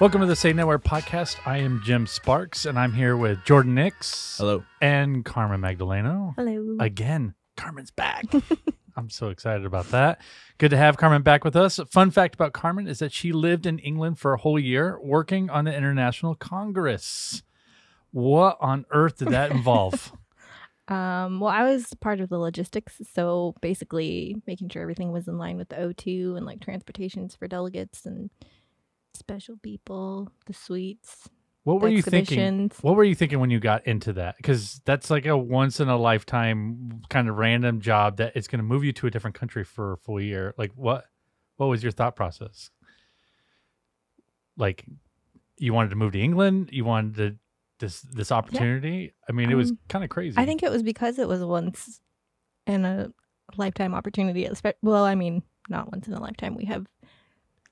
Welcome to the Saynetwork podcast. I am Jim Sparks, and I'm here with Jordan Nix. Hello. And Carmen Magdaleno. Hello. Again, Carmen's back. I'm so excited about that. Good to have Carmen back with us. Fun fact about Carmen is that she lived in England for a whole year working on the International Congress. What on earth did that involve? Well, I was part of the logistics, so basically making sure everything was in line with the O2 and like transportations for delegates and special people, the suites. What were you thinking? Exhibitions. What were you thinking when you got into that? Because that's like a once in a lifetime kind of random job that it's going to move you to a different country for a full year. Like what was your thought process? Like you wanted to move to England? You wanted this opportunity? Yeah. I mean, it was kind of crazy. I think it was because it was a once in a lifetime opportunity. Well, I mean, not once in a lifetime. We have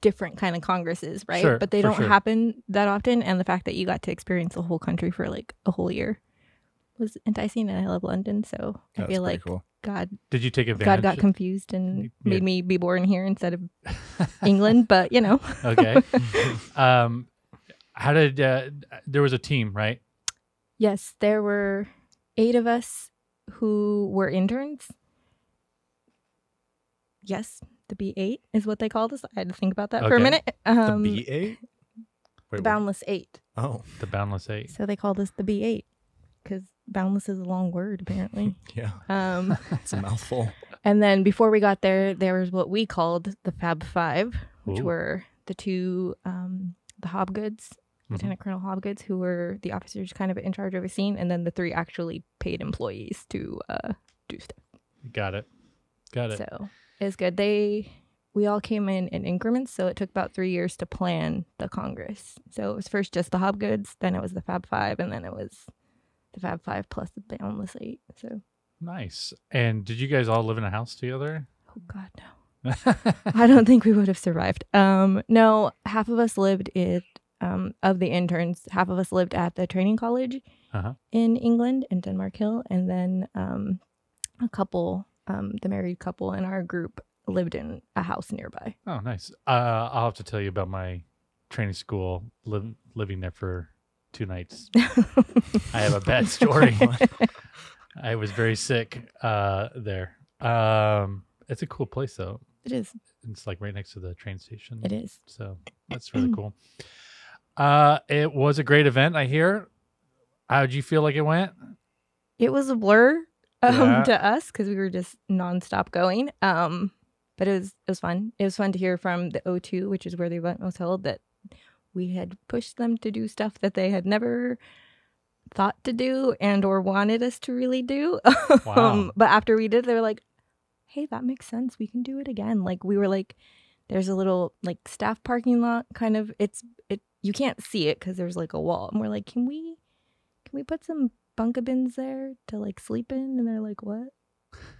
different kind of congresses, right? Sure, but they don't happen that often, and the fact that you got to experience the whole country for like a whole year was enticing, and I love London, so I feel like cool. God did you take advantage? God got confused and made me be born here instead of England, but you know. Okay. How did there was a team, right? Yes, there were 8 of us who were interns. Yes, the B8 is what they called us. I had to think about that for a minute. The B8? The Boundless 8. Oh, the Boundless 8. So they called us the B8 because boundless is a long word, apparently. Yeah. It's a mouthful. And then before we got there, there was what we called the Fab Five, which were the two, the Hobgoods, Lieutenant Colonel Hobgoods, who were the officers kind of in charge of a scene, and then the 3 actually paid employees to do stuff. Got it. So it was good. We all came in increments, so it took about 3 years to plan the Congress. So it was first just the Hobgoods, then it was the Fab Five, and then it was the Fab Five plus the Boundless 8. So nice. And did you guys all live in a house together? Oh God, no. I don't think we would have survived. No, half of us lived of the interns, half of us lived at the training college in England, in Denmark Hill, and then a couple, the married couple in our group lived in a house nearby. Oh, nice. I'll have to tell you about my training school, living there for 2 nights. I have a bad story. I was very sick there. It's a cool place, though. It is. It's like right next to the train station. It is. So that's really cool. It was a great event, I hear. How did you feel like it went? It was a blur to us because we were just nonstop going. But it was fun. It was fun to hear from the O2, which is where the event was held, that we had pushed them to do stuff that they had never thought to do and or wanted us to really do. Wow. But after we did, they were like, hey, that makes sense. We can do it again. Like we were like, there's a little like staff parking lot kind of, you can't see it because there's like a wall. And we're like, can we put some bunka bins there to like sleep in? And they're like, what?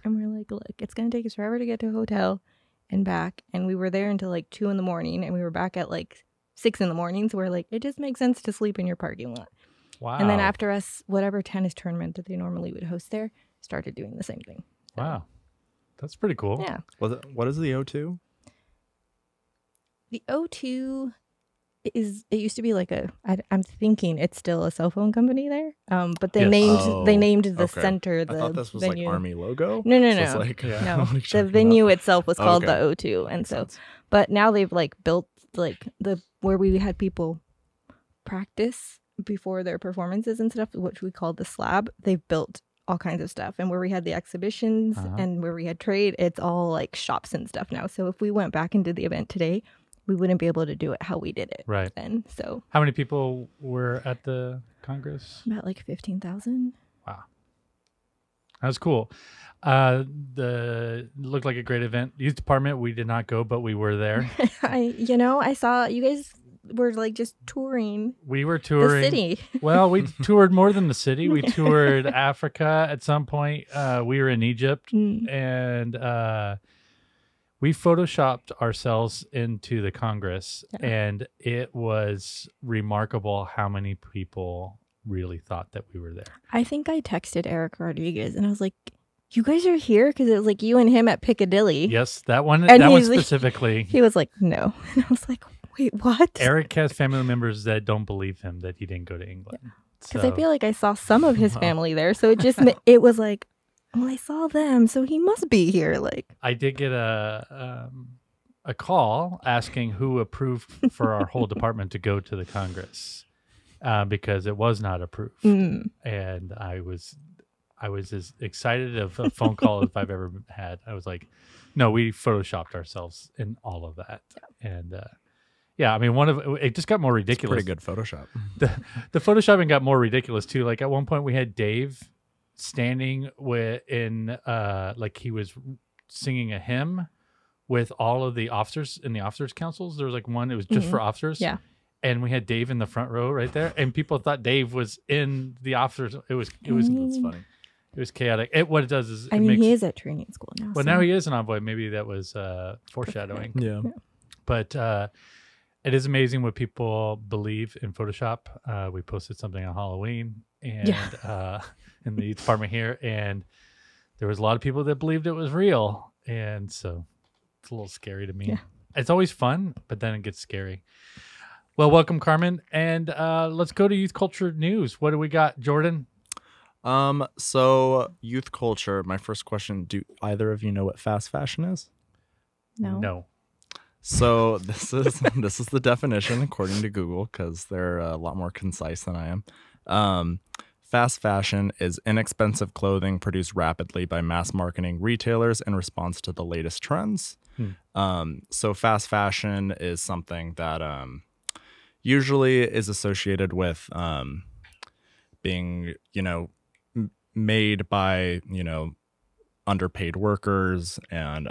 And we're like, look, it's going to take us forever to get to a hotel and back. And we were there until like 2 a.m. and we were back at like 6 a.m. So we're like, it just makes sense to sleep in your parking lot. Wow. And then after us, whatever tennis tournament that they normally would host there started doing the same thing. So, wow. That's pretty cool. yeah. What is the O2? The O2 it used to be like I'm thinking it's still a cell phone company there. But they named the center, the I thought this was venue. like Army logo. No. So like, No. The venue itself was called the O2. And so, but now they've like built like where we had people practice before their performances and stuff, which we called the slab. They've built all kinds of stuff, and where we had the exhibitions and where we had trade, it's all like shops and stuff now. So if we went back and did the event today, we wouldn't be able to do it how we did it then. So how many people were at the Congress? about like 15,000. Wow, that was cool. Looked like a great event. Youth department, we did not go, but we were there. I saw you guys were like just touring. We were touring the city. Well, we toured more than the city. We toured Africa at some point. We were in Egypt, and we photoshopped ourselves into the Congress, and it was remarkable how many people really thought that we were there. I think I texted Eric Rodriguez, and I was like, you guys are here? Because it was like you and him at Piccadilly. Yes, that one. And That one he's like- specifically. He was like, no. And I was like, wait, what? Eric has family members that don't believe him that he didn't go to England. Because I feel like I saw some of his family there. So it just, it was like, well, I saw them. So he must be here. Like, I did get a call asking who approved for our whole department to go to the Congress because it was not approved. And I was as excited of a phone call as I've ever had. I was like, no, we photoshopped ourselves in all of that. And yeah, I mean, it just got more ridiculous. Pretty good Photoshop. The photoshopping got more ridiculous too. Like at one point we had Dave standing like he was singing a hymn with all of the officers in the officers councils. There was like one, it was just for officers. yeah. And we had Dave in the front row right there. And people thought Dave was in the officers. It was That's funny. It was chaotic. What it does is I mean, he is at training school now. Well, so. now he is an envoy. Maybe that was foreshadowing. Yeah. But it is amazing what people believe in Photoshop. We posted something on Halloween and in the department here, and there was a lot of people that believed it was real. And so it's a little scary to me. Yeah. It's always fun, but then it gets scary. Well, welcome, Carmen. And let's go to youth culture news. What do we got, Jordan? So youth culture, my first question, do either of you know what fast fashion is? No. So this is the definition according to Google, because they're a lot more concise than I am. Fast fashion is inexpensive clothing produced rapidly by mass marketing retailers in response to the latest trends. So fast fashion is something that usually is associated with being, made by, underpaid workers and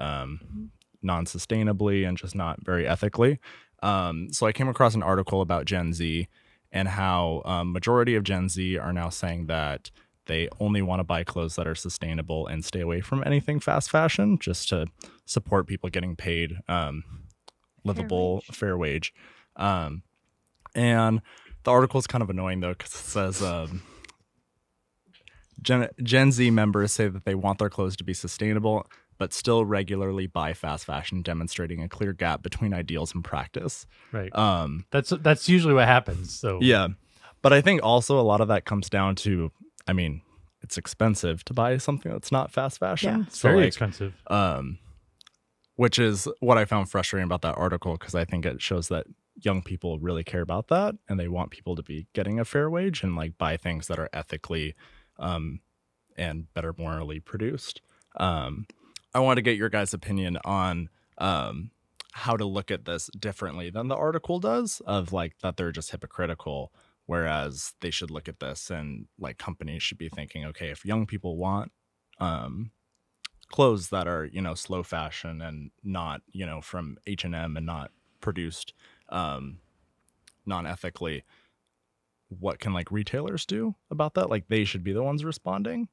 non-sustainably and just not very ethically. So I came across an article about Gen Z and how majority of Gen Z are now saying that they only want to buy clothes that are sustainable and stay away from anything fast fashion, just to support people getting paid livable, fair wage. And the article is kind of annoying, though, because it says Gen Z members say that they want their clothes to be sustainable, but still regularly buy fast fashion, demonstrating a clear gap between ideals and practice. Right. That's usually what happens. So yeah, but I think also a lot of that comes down to, I mean, it's expensive to buy something that's not fast fashion. Yeah. It's very expensive. Which is what I found frustrating about that article, because I think it shows that young people really care about that and they want people to be getting a fair wage and like buy things that are ethically and better morally produced. I want to get your guys' opinion on how to look at this differently than the article does, of like that they're just hypocritical, whereas they should look at this and like companies should be thinking, okay, if young people want clothes that are, slow fashion and not, from H&M and not produced non-ethically, what can like retailers do about that? Like they should be the ones responding,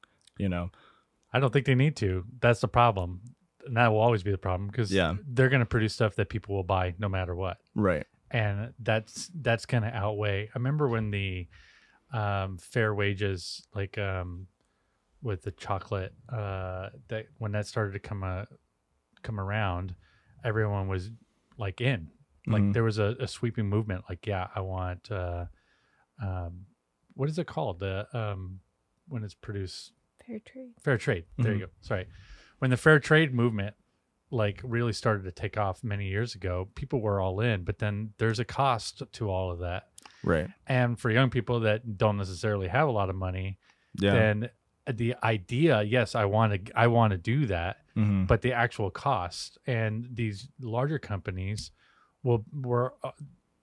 I don't think they need to. That's the problem. And that will always be the problem, because they're going to produce stuff that people will buy no matter what. Right. And that's going to outweigh. I remember when the fair wages, like with the chocolate, that when that started to come around, everyone was like in. Like there was a sweeping movement. Like, yeah, I want what is it called? When it's produced. Fair trade. There you go. Sorry. When the fair trade movement like really started to take off many years ago, people were all in, but then there's a cost to all of that. Right. And for young people that don't necessarily have a lot of money, then the idea, yes, I want to do that, but the actual cost, and these larger companies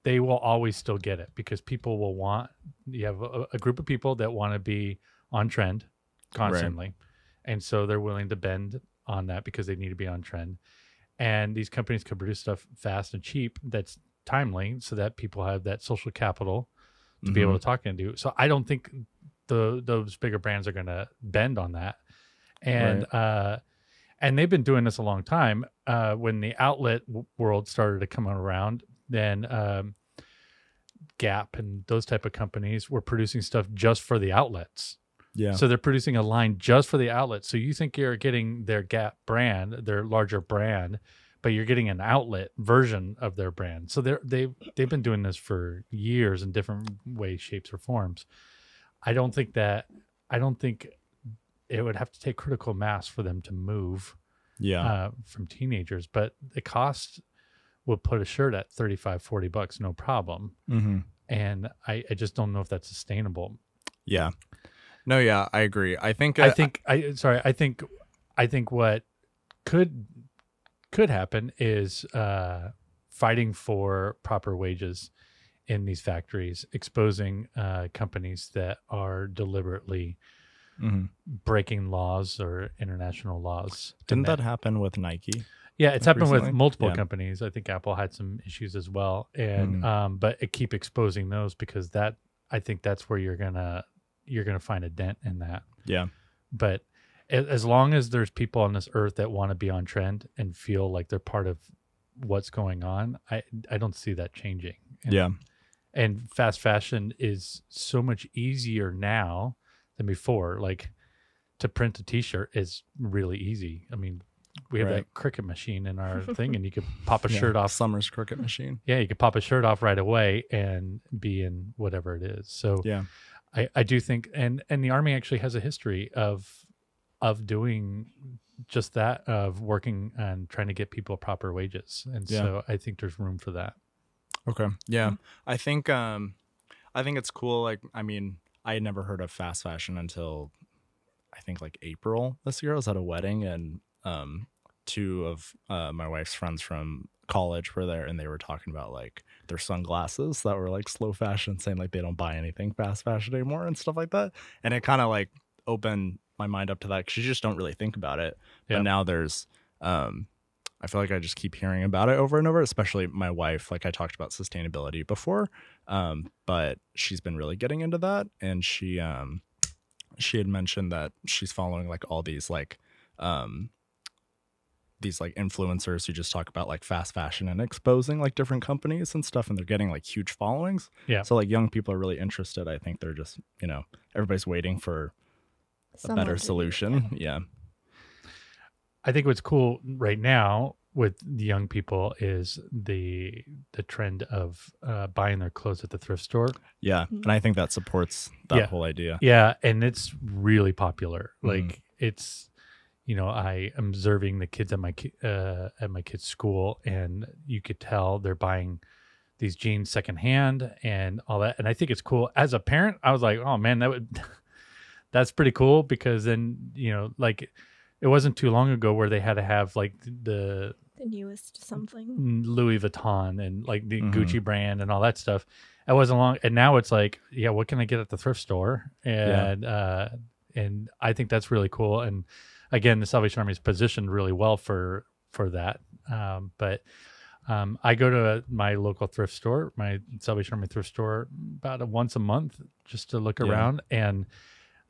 they will always still get it, because people will want, you have a group of people that want to be on trend constantly. Right. And so they're willing to bend on that because they need to be on trend. And these companies can produce stuff fast and cheap that's timely, so that people have that social capital to be able to talk and do. So I don't think those bigger brands are going to bend on that. And and they've been doing this a long time. When the outlet world started to come around, then Gap and those type of companies were producing stuff just for the outlets. Yeah. So they're producing a line just for the outlet. So you think you're getting their Gap brand, their larger brand, but you're getting an outlet version of their brand. So they've been doing this for years in different ways, shapes, or forms. I don't think it would have to take critical mass for them to move from teenagers, but the cost will put a shirt at $35-$40, no problem. Mm-hmm. And I just don't know if that's sustainable. Yeah. No, yeah, I agree. I think what could happen is fighting for proper wages in these factories, exposing companies that are deliberately breaking laws or international laws. Didn't that happen with Nike? Yeah, it's happened recently? with multiple companies. I think Apple had some issues as well, and but it keep exposing those because I think that's where you're gonna find a dent in that. Yeah, but as long as there's people on this earth that want to be on trend and feel like they're part of what's going on, I don't see that changing. And fast fashion is so much easier now than before. Like to print a T-shirt is really easy. I mean, we have that Cricut machine in our thing, and you could pop a shirt off. Summer's Cricut machine. Yeah, you could pop a shirt off right away and be in whatever it is. So I do think, and the Army actually has a history of doing just that, of working and trying to get people proper wages. And so I think there's room for that. Okay. Yeah. I think it's cool. Like, I mean, I had never heard of fast fashion until I think like April this year. I was at a wedding, and two of my wife's friends from college were there, and they were talking about like their sunglasses that were like slow fashion, saying like they don't buy anything fast fashion anymore and stuff like that. And it kind of like opened my mind up to that, because you just don't really think about it. But now there's I feel like I just keep hearing about it over and over, especially my wife. Like I talked about sustainability before, but she's been really getting into that. And she had mentioned that she's following like all these like influencers who just talk about like fast fashion and exposing like different companies and stuff, and they're getting like huge followings. Yeah. So like young people are really interested. I think they're just, everybody's waiting for a better solution. Yeah. I think what's cool right now with the young people is the trend of buying their clothes at the thrift store. Yeah, and I think that supports that whole idea. Yeah, and it's really popular. Like it's, I am observing the kids at my kids' school, and you could tell they're buying these jeans secondhand and all that. And I think it's cool. As a parent, I was like, oh man, that's pretty cool, because then like. It wasn't too long ago where they had to have like the newest something, Louis Vuitton and like the Gucci brand and all that stuff. It wasn't long, and now it's like, what can I get at the thrift store? And and I think that's really cool. And again, the Salvation Army is positioned really well for that. But I go to my local thrift store, my Salvation Army thrift store, about once a month, just to look around. And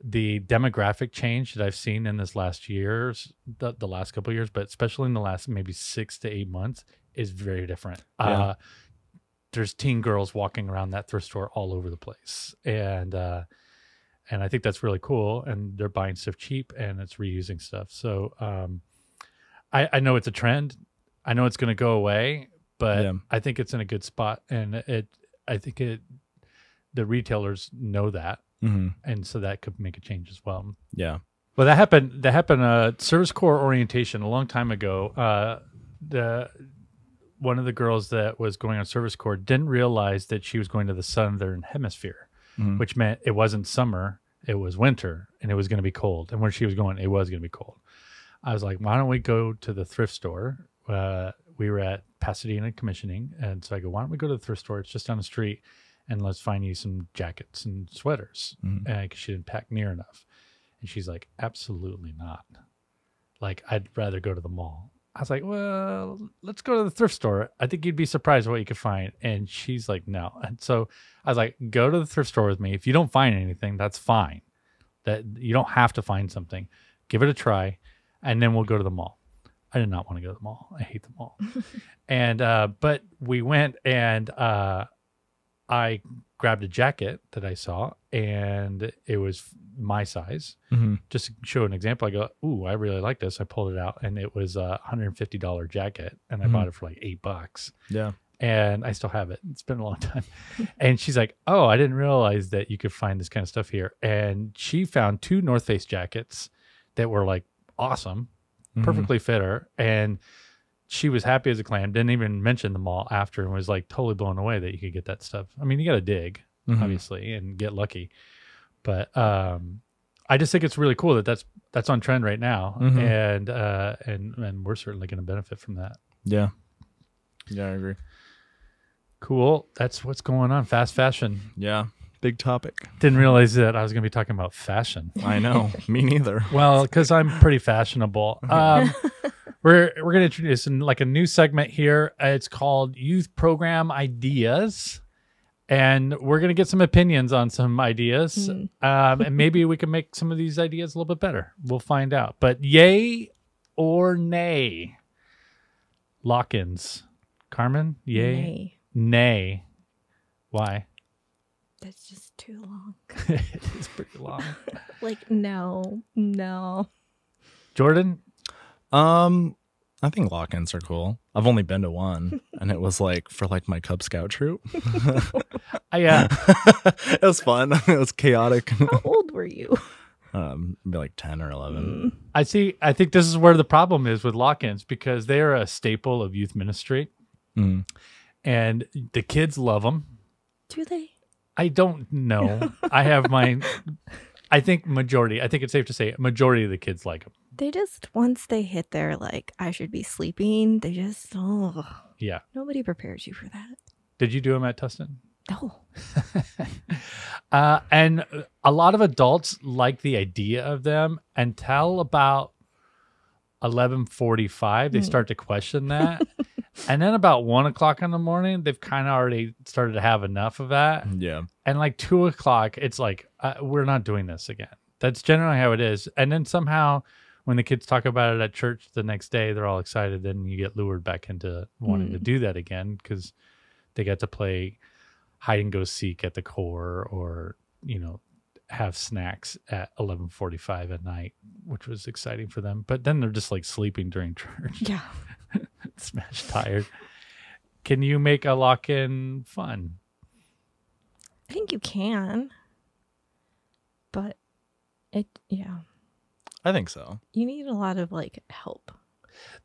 the demographic change that I've seen in this last year's, the last couple of years, but especially in the last maybe 6 to 8 months, is very different. There's teen girls walking around that thrift store all over the place, and I think that's really cool. And they're buying stuff cheap, and it's reusing stuff. So I know it's a trend. I know it's going to go away, but I think it's in a good spot, and I think the retailers know that. And so that could make a change as well. Yeah. Well, that happened service corps orientation a long time ago. One of the girls that was going on service corps didn't realize that she was going to the southern hemisphere, which meant it wasn't summer, it was winter, and it was going to be cold. And where she was going, it was going to be cold. I was like, why don't we go to the thrift store? We were at Pasadena commissioning, and so I go, why don't we go to the thrift store? It's just down the street. And let's find you some jackets and sweaters, because she didn't pack near enough. And she's like, absolutely not. Like, I'd rather go to the mall. I was like, well, let's go to the thrift store. I think you'd be surprised what you could find. And she's like, no. And so I was like, go to the thrift store with me. If you don't find anything, that's fine. That you don't have to find something. Give it a try, and then we'll go to the mall. I did not want to go to the mall. I hate the mall. And but we went, and I grabbed a jacket that I saw, and it was my size. Just to show an example, I go, ooh, I really like this. I pulled it out, and it was a $150 jacket, and I bought it for like $8. Yeah. And I still have it. It's been a long time. And she's like, oh, I didn't realize that you could find this kind of stuff here. And she found 2 North Face jackets that were like awesome, perfectly fit her. And she was happy as a clam. Didn't even mention the mall after, and was like totally blown away that you could get that stuff. I mean, you got to dig, obviously, and get lucky. But I just think it's really cool that that's on trend right now. And we're certainly going to benefit from that. Yeah. Yeah, I agree. Cool. That's what's going on. Fast fashion. Yeah. Big topic. Didn't realize that I was going to be talking about fashion. I know. Me neither. Well, because I'm pretty fashionable. We're going to introduce like a new segment here. It's called Youth Program Ideas. And we're going to get some opinions on some ideas. And maybe we can make some of these ideas a little bit better. We'll find out. But yay or nay? Lock-ins. Carmen? Yay? Nay. Why? That's just too long. It's pretty long. Like, no. Jordan? I think lock-ins are cool. I've only been to one, and it was like for like my Cub Scout troop. Yeah. It was fun. It was chaotic. How old were you? Maybe like 10 or 11. I think this is where the problem is with lock-ins, because they're a staple of youth ministry. And the kids love them. Do they? I don't know. I have my, I think it's safe to say majority of the kids like them. They just, once they hit their, like, I should be sleeping, they just, yeah. Nobody prepares you for that. Did you do them at Tustin? No. And a lot of adults like the idea of them until about 11:45. They start to question that. And then about 1 o'clock in the morning, they've kind of already started to have enough of that. Yeah. And like 2 o'clock, it's like, we're not doing this again. That's generally how it is. And then somehow when the kids talk about it at church the next day, they're all excited. Then you get lured back into wanting to do that again, because they got to play hide and go seek at the core, or, have snacks at 11:45 at night, which was exciting for them. But then they're just like sleeping during church. Yeah. Smash tired. Can you make a lock-in fun? I think you can. But yeah. I think so. You need a lot of like help.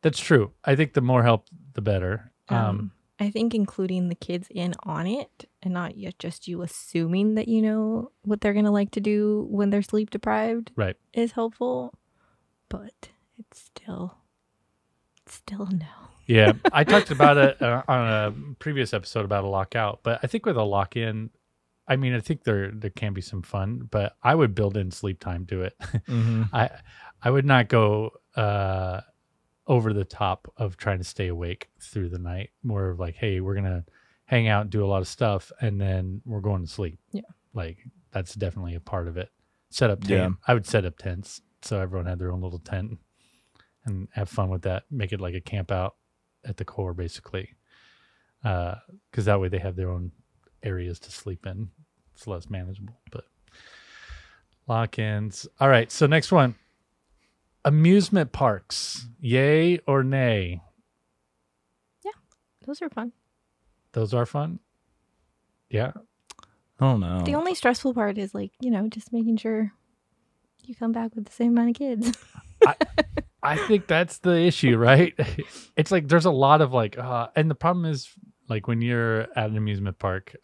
That's true. I think the more help, the better. I think including the kids in on it, and not yet just you assuming that you know what they're going to like to do when they're sleep deprived, right, is helpful. But it's still a no. Yeah, I talked about it on a previous episode about a lockout, but I think with a lock-in, I mean, I think there can be some fun, but I would build in sleep time to it. I would not go over the top of trying to stay awake through the night. More of like, hey, we're gonna hang out, do a lot of stuff, and then we're going to sleep. Yeah, like that's definitely a part of it. Set up tent. Yeah. I would set up tents so everyone had their own little tent and have fun with that. Make it like a camp out at the core, basically, because that way they have their own areas to sleep in. It's less manageable. But lock-ins. All right, so next one. Amusement parks, yay or nay? Yeah, those are fun. Those are fun? Yeah. I don't know. The only stressful part is like, just making sure you come back with the same amount of kids. I think that's the issue, right? It's like there's a lot of like, and the problem is like when you're at an amusement park,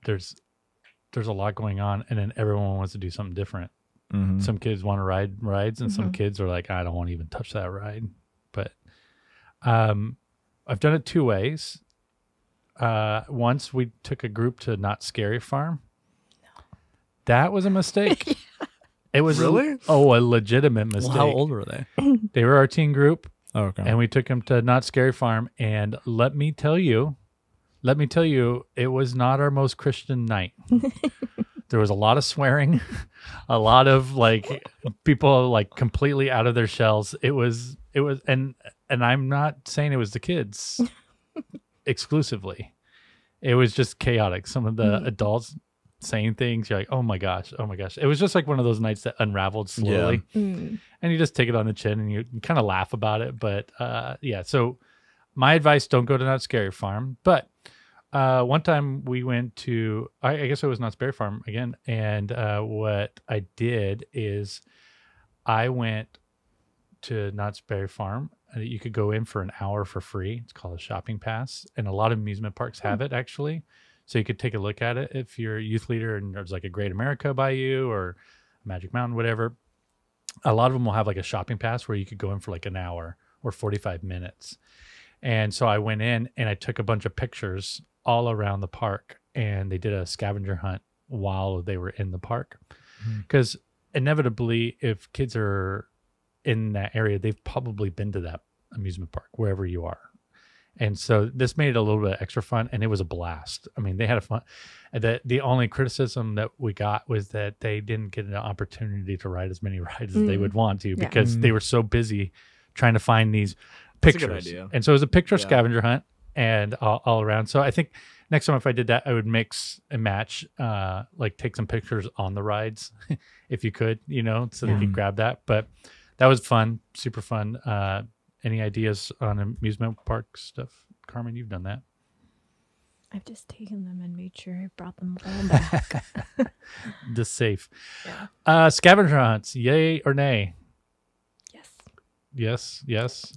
there's a lot going on, and then everyone wants to do something different. Some kids want to ride rides, and some kids are like, I don't want to even touch that ride. But I've done it two ways. Once we took a group to Not Scary Farm. No. That was a mistake. Yeah. It was really? a legitimate mistake. Well, how old were they? They were our teen group. Oh, okay. And we took them to Not Scary Farm, and let me tell you, it was not our most Christian night. There was a lot of swearing, a lot of like people like completely out of their shells. It was, and I'm not saying it was the kids exclusively. It was just chaotic. Some of the adults saying things, you're like, oh my gosh. It was just like one of those nights that unraveled slowly. And you just take it on the chin and you kind of laugh about it. But yeah, so my advice, don't go to Not Scary Farm. But one time we went to, I guess it was Not Scary Farm again. And what I did is I went to Knott's Berry Farm. You could go in for an hour for free. It's called a shopping pass. And a lot of amusement parks have it, actually. So you could take a look at it if you're a youth leader and there's like a Great America by you or Magic Mountain, whatever. A lot of them will have like a shopping pass where you could go in for like an hour or 45 minutes. And so I went in and I took a bunch of pictures all around the park, and they did a scavenger hunt while they were in the park. Because inevitably, if kids are in that area, they've probably been to that amusement park wherever you are. And so this made it a little bit extra fun, and it was a blast. I mean, they had a fun. The only criticism that we got was that they didn't get an opportunity to ride as many rides as they would want to, because they were so busy trying to find these pictures. That's a good idea. And so it was a picture scavenger hunt and all around. So I think next time if I did that, I would mix and match, like take some pictures on the rides if you could, so they could grab that. But that was fun, super fun. Any ideas on amusement park stuff? Carmen, you've done that. I've just taken them and made sure I brought them all back. Just safe. Yeah. Scavenger hunts, yay or nay? Yes.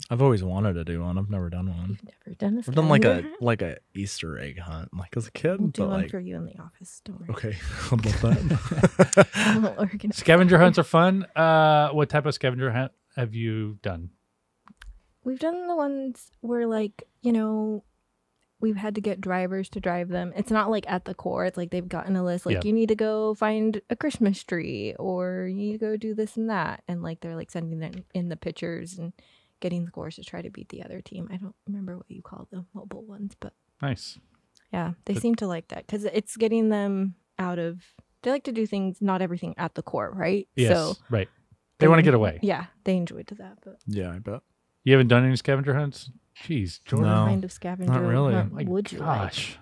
I've always wanted to do one. I've never done one. You've never done a I've done hunt? like a Easter egg hunt, like as a kid. We'll do but one like, for you in the office. Don't worry. okay, how about that? We'll organize. Scavenger hunts are fun. What type of scavenger hunt have you done? We've done the ones where, like, we've had to get drivers to drive them. It's not like at the core. It's like they've gotten a list. Like, you need to go find a Christmas tree, or you need to go do this and that. And like they're like sending them in the pictures and getting the scores to try to beat the other team. I don't remember what you call the mobile ones, but Nice. Yeah, they seem to like that because it's getting them out of. They like to do things, not everything at the core, right? Yes, so right. They want to get away. Yeah, they enjoyed that. But Yeah, I bet. You haven't done any scavenger hunts? Jeez, Jordan. No. what kind of scavenger not really. hunt My would you gosh.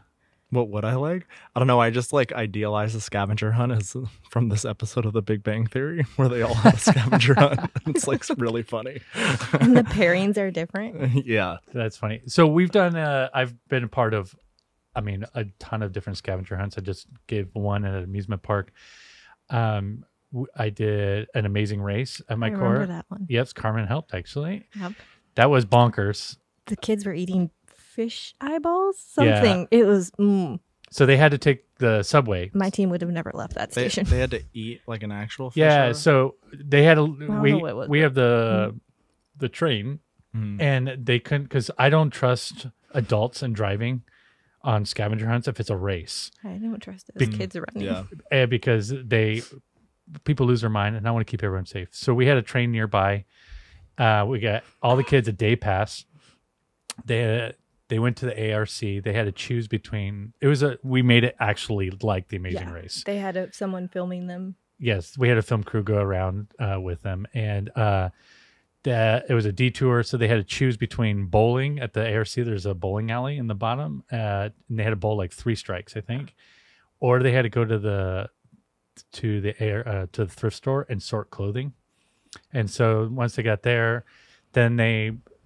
What would I like? I don't know. I just like idealize a scavenger hunt as from this episode of The Big Bang Theory where they all have a scavenger hunt. It's like really funny. like? And the pairings are different. Yeah. That's funny. So we've done, I've been a part of, a ton of different scavenger hunts. I just gave one at an amusement park. I did an amazing race at my I core. remember that one. Yes, Carmen helped actually. Yep. That was bonkers. The kids were eating fish eyeballs, something. It was. So they had to take the subway. My team would have never left that They station. had to eat like an actual fish. Yeah, or- so they had a don't know what it was, we but- have the train, and they couldn't, because I don't trust adults in driving on scavenger hunts if it's a race. I don't trust those kids running. Yeah. Because people lose their mind, and I want to keep everyone safe. So we had a train nearby. We got all the kids a day pass. They went to the ARC. They had to choose between. We made it actually like the Amazing Race. They had someone filming them. Yes, we had a film crew go around with them, and it was a detour. So they had to choose between bowling at the ARC. There's a bowling alley in the bottom, and they had to bowl like 3 strikes, I think, or they had to go to the thrift store and sort clothing. And so once they got there, then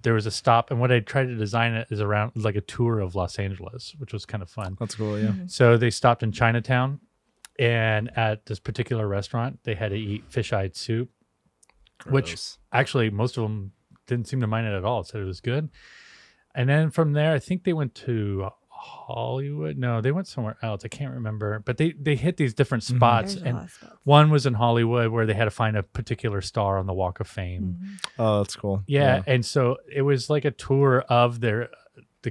there was a stop, and what I tried to design it is around like a tour of Los Angeles, which was kind of fun. That's cool. Yeah. So they stopped in Chinatown, and at this particular restaurant, they had to eat fish-eyed soup, which Gross. actually most of them didn't seem to mind it at all. Said it was good. And then from there, I think they went to Hollywood. No, they went somewhere else. I can't remember. But they hit these different spots, There's a lot and of spots. one was in Hollywood where they had to find a particular star on the Walk of Fame. Oh, that's cool. Yeah, and so it was like a tour of the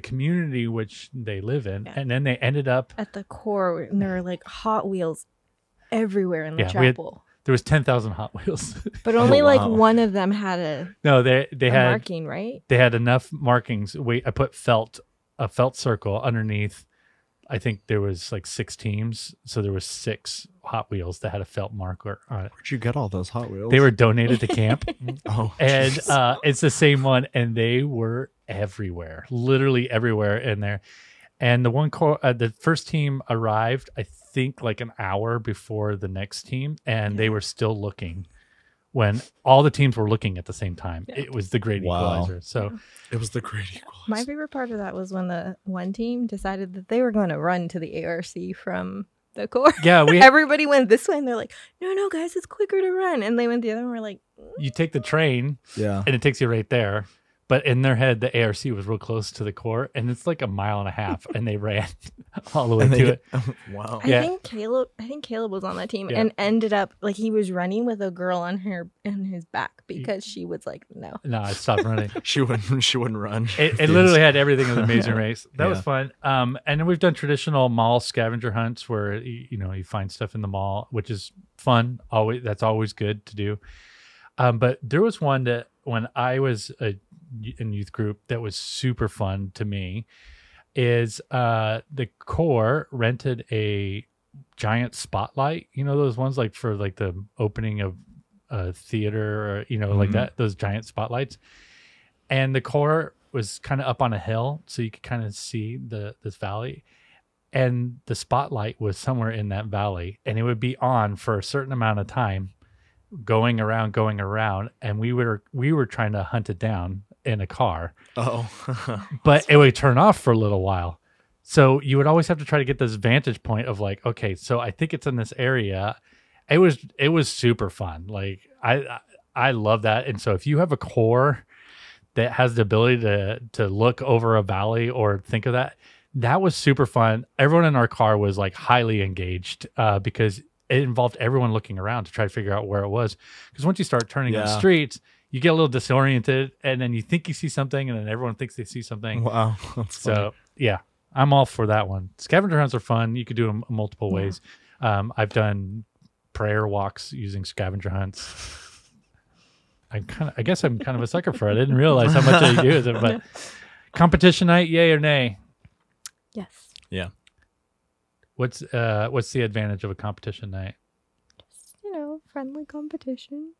community which they live in, and then they ended up. At the core, and there were like Hot Wheels everywhere in the Yeah, chapel. There was 10,000 Hot Wheels. But only like wow. one of them had a No, they had marking, right? they had enough markings. I put a felt circle underneath. I think there was like 6 teams, so there was 6 Hot Wheels that had a felt marker on it. Where'd you get all those Hot Wheels? They were donated to camp, Oh, and jeez. it's the same one, and they were everywhere, literally everywhere in there. And the first team arrived, I think, like an hour before the next team, and they were still looking when all the teams were looking at the same time. It was the great equalizer. So it was the great equalizer. My favorite part of that was when the one team decided that they were going to run to the ARC from the core. Yeah, everybody went this way, and they're like, no, guys, it's quicker to run. And they went the other, and we're like, you take the train, and it takes you right there. But in their head, the ARC was real close to the core, and it's like a mile and a half, and they ran all the way to it. Wow. I think Caleb was on that team and ended up like he was running with a girl on his back because she was like, no, I stopped running. she wouldn't run. It literally had everything in the Amazing Race. That was fun. And then we've done traditional mall scavenger hunts where you find stuff in the mall, which is fun. That's always good to do. But there was one that when I was in youth group that was super fun to me is the core rented a giant spotlight, those ones like for like the opening of a theater or like that, those giant spotlights. And the core was kind of up on a hill, so you could kind of see this valley, and the spotlight was somewhere in that valley, and it would be on for a certain amount of time, going around, and we were trying to hunt it down in a car. But it would turn off for a little while, so you would always have to try to get this vantage point of like, okay, so I think it's in this area. It was super fun. Like I love that. And so if you have a core that has the ability to look over a valley or think of that was super fun. Everyone in our car was like highly engaged because it involved everyone looking around to try to figure out where it was. Because once you start turning on streets, you get a little disoriented, and then you think you see something, and then everyone thinks they see something. Wow. That's funny. So, yeah, I'm all for that one. Scavenger hunts are fun. You could do them multiple ways. I've done prayer walks using scavenger hunts. I guess I'm kind of a sucker for it. I didn't realize how much I do with it. But competition night, yay or nay? Yes. Yeah. What's the advantage of a competition night? Just, friendly competition.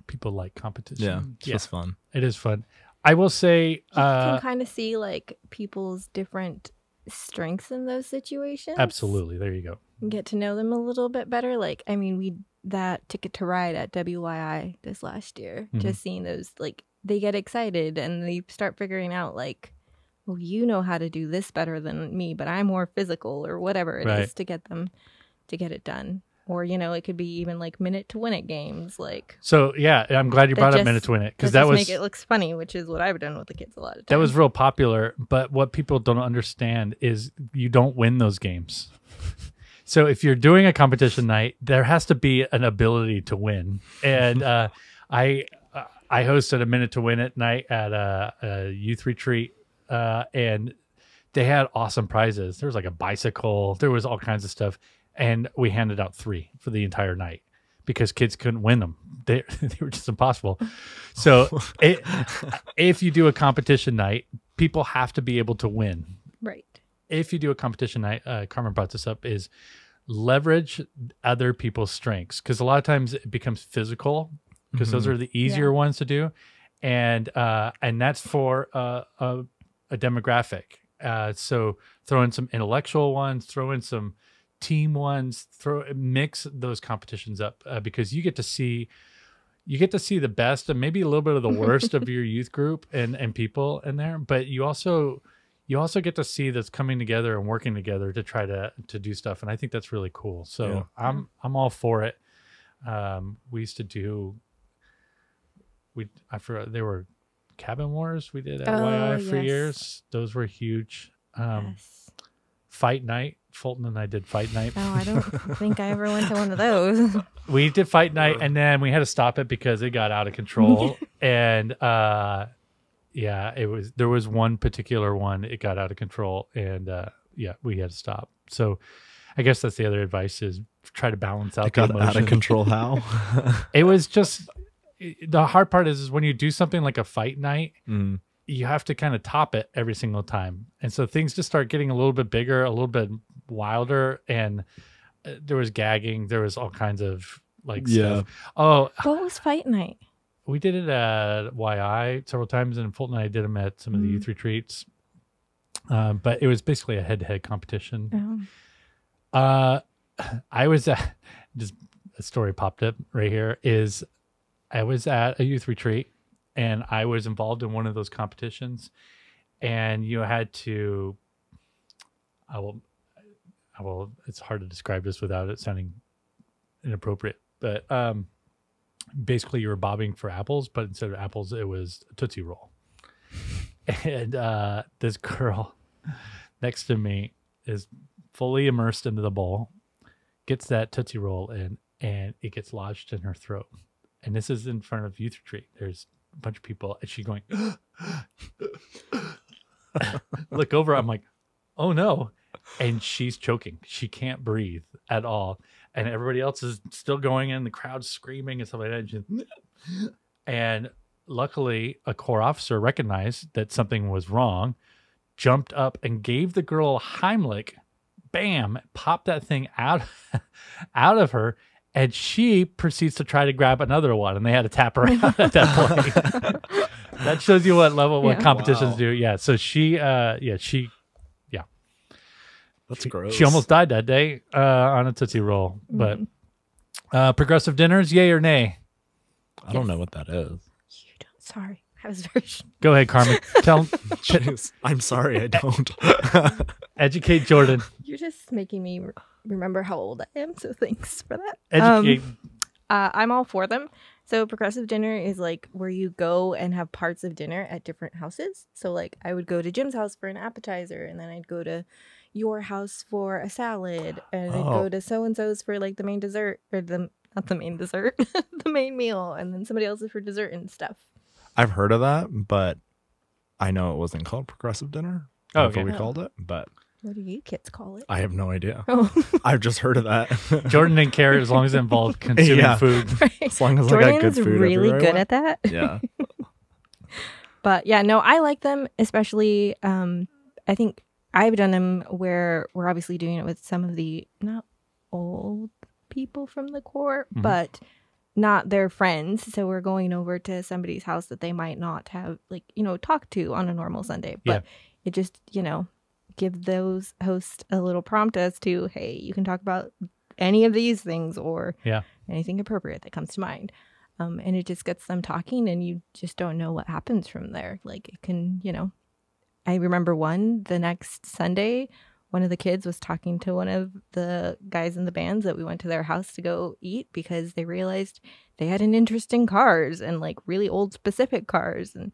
People like competition. Yeah, it's just fun. It is fun. I will say you can kind of see like people's different strengths in those situations. Absolutely. There you go. And get to know them a little bit better. Like, I mean, that Ticket to Ride at WYI this last year, just seeing those, like, they get excited and they start figuring out like, well, you know how to do this better than me, but I'm more physical or whatever it is to get them to get it done. Or, it could be even like minute to win it games. Like, so, yeah, I'm glad you brought up minute to win it, because that was make it looks funny, which is what I've done with the kids a lot of times. That was real popular. But what people don't understand is you don't win those games. So if you're doing a competition night, there has to be an ability to win. And I hosted a minute to win it night at a youth retreat, and they had awesome prizes. There was like a bicycle. There was all kinds of stuff. And we handed out 3 for the entire night because kids couldn't win them. They were just impossible. So if you do a competition night, people have to be able to win. Right. If you do a competition night, Carmen brought this up, is leverage other people's strengths. Because a lot of times it becomes physical, because those are the easier ones to do. And that's for a demographic. So throw in some intellectual ones, throw in some team ones, mix those competitions up, because you get to see the best and maybe a little bit of the worst of your youth group and people in there, but you also get to see that's coming together and working together to try to do stuff, and I think that's really cool. So I'm all for it. We used to do I forgot, they were cabin wars we did at YI for years. Those were huge. Fight night. Fulton and I did fight night. Oh, I don't think I ever went to one of those. We did fight night, and then we had to stop it because it got out of control. And there was one particular one, it got out of control, and we had to stop. So I guess that's the other advice, is try to balance out the emotions. Out of control how? It was just, the hard part is when you do something like a fight night, you have to kind of top it every single time. And so things just start getting a little bit bigger, a little bit wilder, and there was gagging. There was all kinds of stuff. Oh, what was fight night? We did it at YI several times, and Fulton and I did them at some of the youth retreats. But it was basically a head-to-head competition. Oh. I was at, just a story popped up right here, is I was at a youth retreat and I was involved in one of those competitions, and you had to, I will, it's hard to describe this without it sounding inappropriate, but basically you were bobbing for apples, but instead of apples, it was a Tootsie Roll. And this girl next to me is fully immersed into the bowl, gets that Tootsie Roll in, and it gets lodged in her throat. And this is in front of youth retreat. There's a bunch of people, and she's going, look over. I'm like, oh no. And she's choking. She can't breathe at all. And everybody else is still going in. The crowd's screaming and stuff like that. And luckily, a Corps officer recognized that something was wrong, jumped up and gave the girl a Heimlich. Bam! Popped that thing out of her. And she proceeds to try to grab another one, and they had to tap her out at that point. That shows you what level, what competitions do. Yeah. So she. That's gross. She almost died that day on a Tootsie Roll. But progressive dinners, yay or nay? I don't know what that is. You don't. Sorry, I was very. Go ahead, Carmen. Tell. Jeez, I'm sorry, I don't. Educate Jordan. You're just making me remember how old I am, so thanks for that. Educate. I'm all for them. So progressive dinner is like where you go and have parts of dinner at different houses. So like I would go to Jim's house for an appetizer, and then I'd go to your house for a salad, and I'd go to so-and-so's for like the main dessert, or not the main dessert, the main meal, and then somebody else's for dessert and stuff. I've heard of that, but I know it wasn't called progressive dinner. Okay. We called it, but What do you kids call it? I have no idea. Oh. I've just heard of that. Jordan didn't care as long as it involved consuming food. Right. As long as Jordan's I got good food really everywhere I good went. at that. Yeah. But yeah, no, I like them, especially I think I've done them where we're obviously doing it with some of the not old people from the Corps, but not their friends. So we're going over to somebody's house that they might not have talked to on a normal Sunday. But it just, give those hosts a little prompt as to, hey, you can talk about any of these things or anything appropriate that comes to mind. And it just gets them talking, and you just don't know what happens from there. Like it can, I remember the next Sunday, one of the kids was talking to one of the guys in the bands that we went to their house to go eat because they realized they had an interest in cars and like really old specific cars. And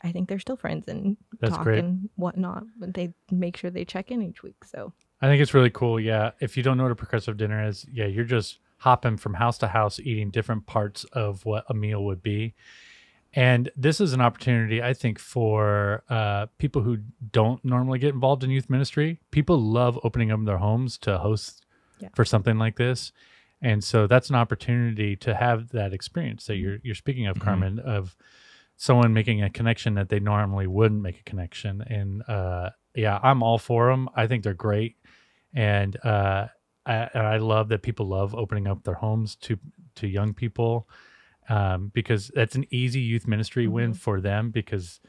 I think they're still friends and talk and whatnot, but they make sure they check in each week. So I think it's really cool. Yeah. If you don't know what a progressive dinner is, you're just hopping from house to house, eating different parts of what a meal would be. And this is an opportunity, I think, for people who don't normally get involved in youth ministry. People love opening up their homes to host for something like this. And so that's an opportunity to have that experience that you're speaking of, Carmen, of someone making a connection that they normally wouldn't make a connection. And I'm all for them. I think they're great. And I love that people love opening up their homes to young people. Because that's an easy youth ministry win for them, because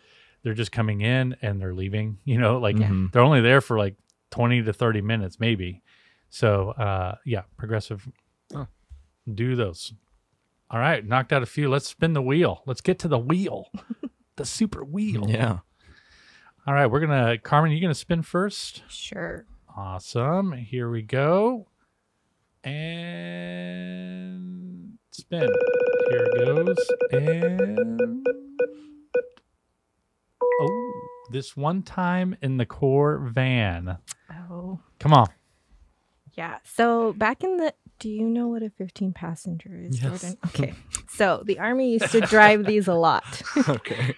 they're just coming in and they're leaving, they're only there for like 20 to 30 minutes, maybe. So, progressive, do those. All right. Knocked out a few. Let's spin the wheel. Let's get to the wheel, the super wheel. Yeah. All right. Carmen, you going to spin first? Sure. Awesome. Here we go. And spin. Here it goes. And this one time in the Corps van. Oh. Come on. Yeah. So back in do you know what a 15 passenger is, Yes. Jordan? Okay. So the Army used to drive these a lot. Okay.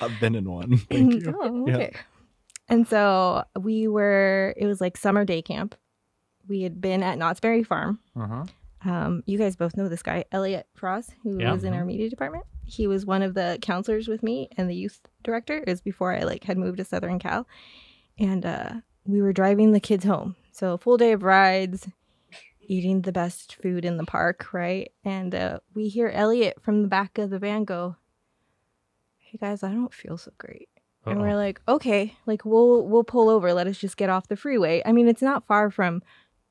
I've been in one. Thank you. Oh, okay. Yeah. And so it was like summer day camp. We had been at Knott's Berry Farm. You guys both know this guy, Elliot Frost, who was in our media department. He was one of the counselors with me and the youth director. It was before I had moved to Southern Cal. And we were driving the kids home. So a full day of rides, eating the best food in the park, right? And we hear Elliot from the back of the van go, "Hey guys, I don't feel so great." And we're like, okay, like we'll pull over. Let us just get off the freeway. I mean, it's not far from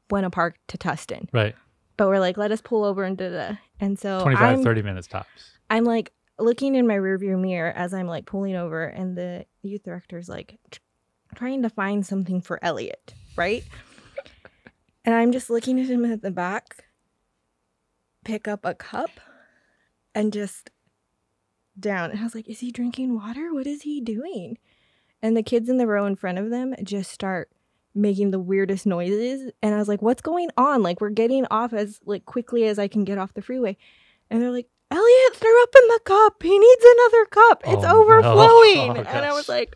Buena Park to Tustin. Right. But we're like, let us pull over and da-da. And so 30 minutes tops. I'm like looking in my rearview mirror as I'm like pulling over, and the youth director's like trying to find something for Elliot, right? And I'm just looking at him at the back, pick up a cup, and just down. And I was like, is he drinking water? What is he doing? And the kids in the row in front of them just start making the weirdest noises. And I was like, what's going on? Like, we're getting off as like quickly as I can get off the freeway. And they're like, Elliot threw up in the cup. He needs another cup. It's overflowing. No. And I was like,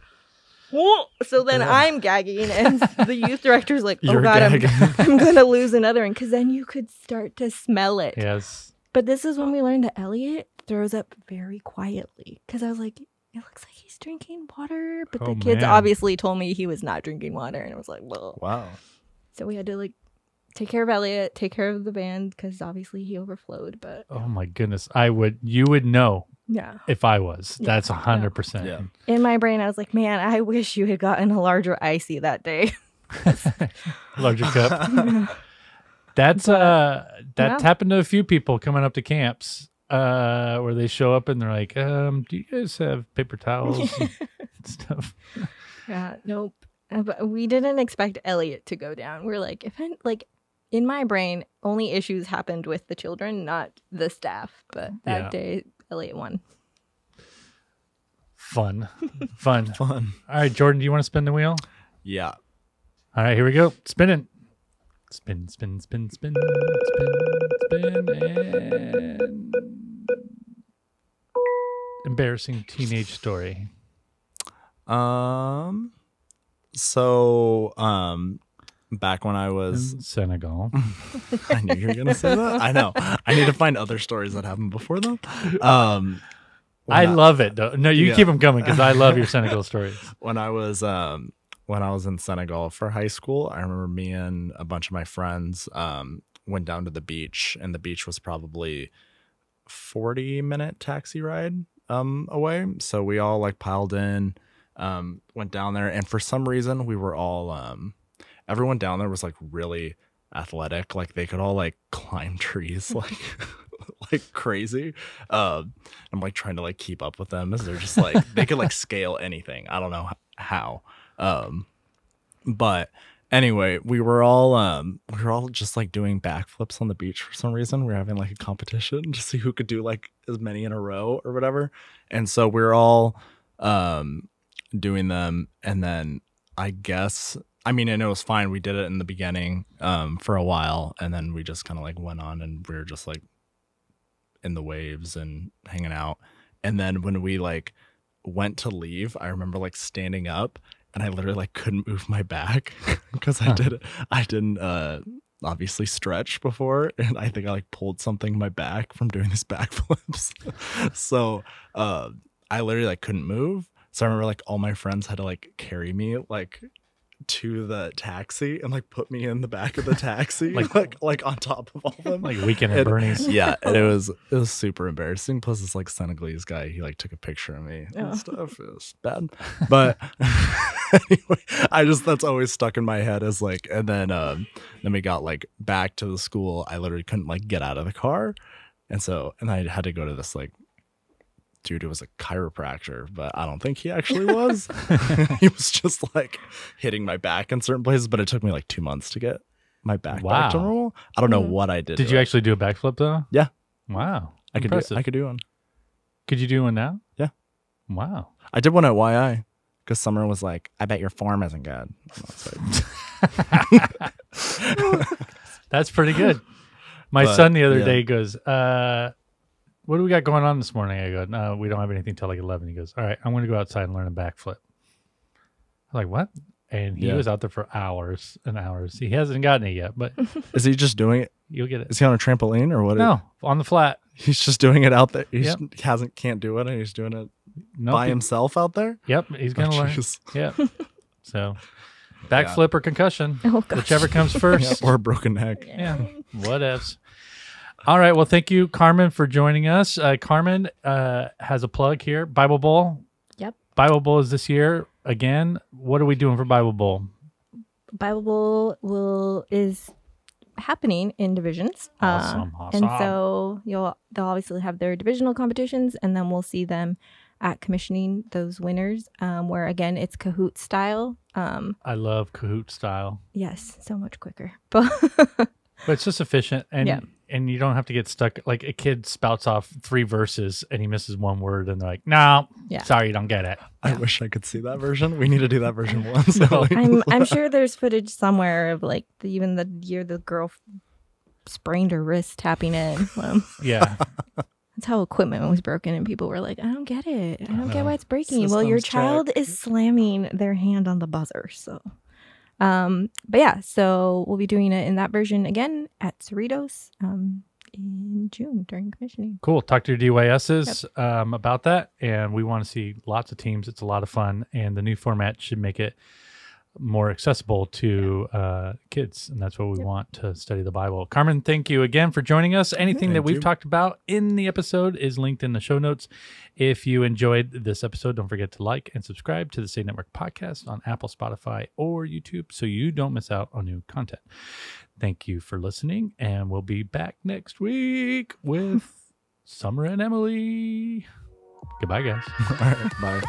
whoa. So then I'm gagging, and the youth director's like, oh You're God, gagging. I'm going to lose another one. Because then you could start to smell it. Yes. But this is when we learned that Elliot throws up very quietly. Because I was like, it looks like he's drinking water. But the kids obviously told me he was not drinking water. And I was like, well. Wow. So we had to like take care of Elliot, take care of the band, because obviously he overflowed. But oh my goodness. You would know yeah, if I was. Yeah. That's 100%. Yeah. In my brain, I was like, man, I wish you had gotten a larger icy that day. Larger cup. That's happened to a few people coming up to camps where they show up and they're like, do you guys have paper towels and stuff? Yeah, nope. But we didn't expect Elliot to go down. We're like, in my brain, only issues happened with the children, not the staff. But that day, Elliot won. Fun. All right, Jordan, do you want to spin the wheel? Yeah. All right, here we go. Spinning. Spin, spin, spin, spin, spin, and embarrassing teenage story. So back when I was in Senegal. I knew you were gonna say that. I know. I need to find other stories that happened before them. I love it though. No, you keep them coming because I love your Senegal stories. When I was in Senegal for high school, I remember me and a bunch of my friends went down to the beach, and the beach was probably 40-minute taxi ride away. So we all like piled in, went down there, and for some reason we were all everyone down there was like really athletic. Like they could all like climb trees like like crazy. I'm like trying to like keep up with them as they're just like they could like scale anything. I don't know how. But anyway, we were all just like doing backflips on the beach for some reason. We were having like a competition to see who could do like as many in a row or whatever. And so we were all doing them, and then and it was fine. We did it in the beginning for a while, and then we just kind of like went on, and we were just like in the waves and hanging out. And then when we like went to leave, I remember like standing up, and I literally like couldn't move my back because I didn't obviously stretch before, and I think I like pulled something in my back from doing these backflips. So I literally like couldn't move. So I remember like all my friends had to like carry me like to the taxi and like put me in the back of the taxi like on top of all of them, like Weekend at Bernie's. Yeah, and it was super embarrassing. Plus this like Senegalese guy, he like took a picture of me and stuff. It was bad, but anyway, that's always stuck in my head as like. And then we got like back to the school. I literally couldn't like get out of the car, and I had to go to this like dude who was a chiropractor, but I don't think he actually was. He was just like hitting my back in certain places, but it took me like 2 months to get my back back to normal. I don't know what I did. Did you actually do a backflip though? Yeah. Wow. I could do one. Could you do one now? Yeah. Wow. I did one at YI because Summer was like, I bet your form isn't good. That's pretty good. My son the other day goes, what do we got going on this morning? I go, no, we don't have anything till like 11. He goes, all right, I'm going to go outside and learn a backflip. I'm like, what? And he was out there for hours and hours. He hasn't gotten it yet, but is he just doing it? You'll get it. Is he on a trampoline or what? No, on the flat. He's just doing it out there. He can't do it, and he's doing it by himself out there. Yep, he's going to learn. Yep. So, backflip or concussion, whichever comes first, or a broken neck. Yeah, whatevs. All right. Well, thank you, Carmen, for joining us. Carmen has a plug here. Bible Bowl. Yep. Bible Bowl is this year again. What are we doing for Bible Bowl? Bible Bowl is happening in divisions. Awesome. And so they'll obviously have their divisional competitions, and then we'll see them at commissioning those winners, where again it's Kahoot style. I love Kahoot style. Yes, so much quicker. But it's just efficient, and you don't have to get stuck. Like a kid spouts off 3 verses and he misses 1 word, and they're like, "No, sorry, you don't get it." I wish I could see that version. We need to do that version once. I'm sure there's footage somewhere of like even the year the girl sprained her wrist tapping in. Yeah. That's how equipment was broken, and people were like, "I don't get it. I don't get why it's breaking." Well, your child is slamming their hand on the buzzer. So, but yeah, so we'll be doing it in that version again at Cerritos in June during commissioning. Cool. Talk to your DYSs about that, and we want to see lots of teams. It's a lot of fun, and the new format should make it more accessible to kids, and that's what we want to study the Bible. Carmen, thank you again for joining us. Anything that we've talked about in the episode is linked in the show notes. If you enjoyed this episode, don't forget to like and subscribe to the Saynetwork podcast on Apple, Spotify, or YouTube so you don't miss out on new content. Thank you for listening, and we'll be back next week with Summer and Emily. Goodbye, guys. All right, bye.